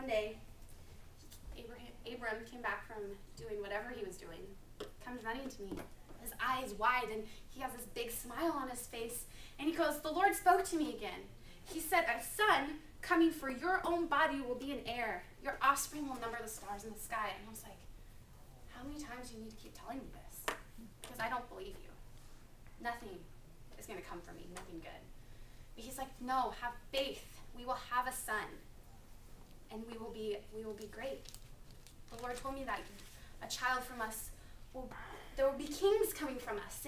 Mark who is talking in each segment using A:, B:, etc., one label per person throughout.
A: one day, Abram came back from doing whatever he was doing, comes running to me, his eyes wide, and he has this big smile on his face, and he goes, "The Lord spoke to me again. He said, a son coming for your own body will be an heir. Your offspring will number the stars in the sky." And I was like, how many times do you need to keep telling me this? Because I don't believe you. Nothing is going to come from me, nothing good. But he's like, no, have faith. We will have a son, and we will be great. The Lord told me that a child from us, there will be kings coming from us,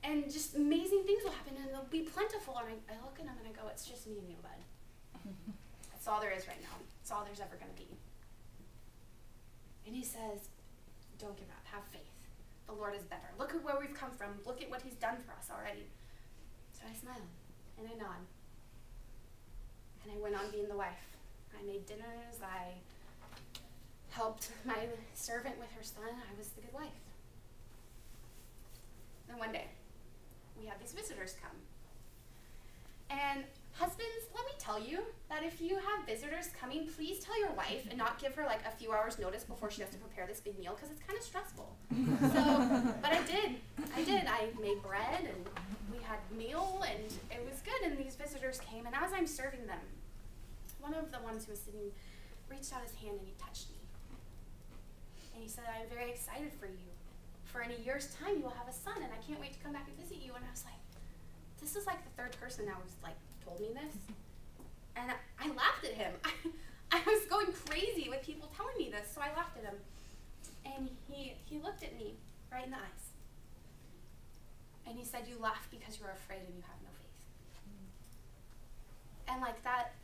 A: and just amazing things will happen, and they'll be plentiful. And I look at him and I go, it's just me and you, bud. That's all there is right now. That's all there's ever going to be. And he says, don't give up. Have faith. The Lord is better. Look at where we've come from. Look at what he's done for us already. So I smile and I nod. And I went on being the wife. I made dinners. I helped my servant with her son. I was the good wife. Then one day, we had these visitors come. And husbands, let me tell you that if you have visitors coming, please tell your wife and not give her like a few hours notice before she has to prepare this big meal, because it's kind of stressful. But I did. I made bread and we had meal and it was good, and these visitors came, and as I'm serving them, one of the ones who was sitting reached out his hand and he touched me. And he said, "I'm very excited for you. For in a year's time you will have a son, and I can't wait to come back and visit you." And I was like, this is like the third person now who's like told me this. And I laughed at him. I was going crazy with people telling me this, so I laughed at him. And he looked at me right in the eyes. And he said, "You laugh because you're afraid and you have no faith." And like that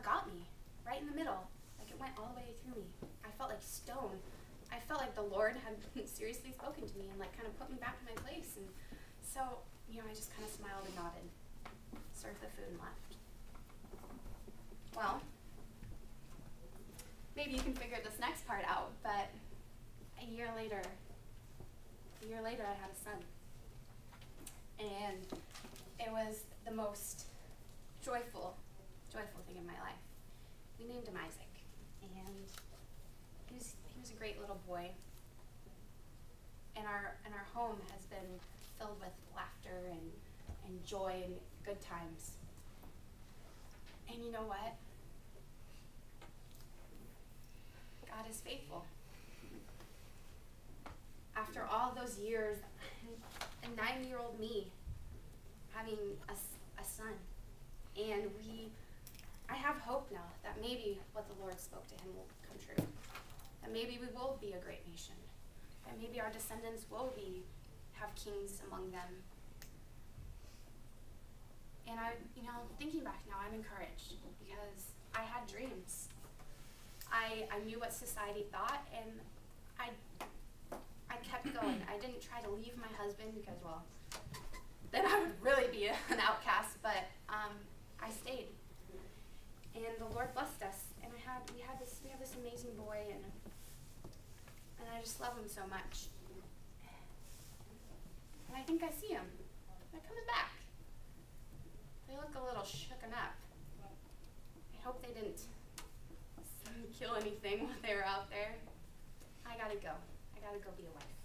A: got me right in the middle. Like it went all the way through me. I felt like stone. I felt like the Lord had seriously spoken to me and like kind of put me back in my place. And so, I just kind of smiled and nodded, served the food and left. Well, maybe you can figure this next part out, but a year later I had a son. And it was the most joyful thing in my life. We named him Isaac, and he was a great little boy. And our home has been filled with laughter and joy and good times. And you know what? God is faithful. After all those years, a 9-year-old me having a son, and I have hope now that maybe what the Lord spoke to him will come true. That maybe we will be a great nation. That maybe our descendants will have kings among them. And thinking back now, I'm encouraged because I had dreams. I knew what society thought, and I kept going. I didn't try to leave my husband because, well, then I would really be an outcast, but I stayed. And the Lord blessed us, and we have this amazing boy, and I just love him so much. And I think I see him. They're coming back. They look a little shooken up. I hope they didn't kill anything while they were out there. I gotta go. I gotta go be a wife.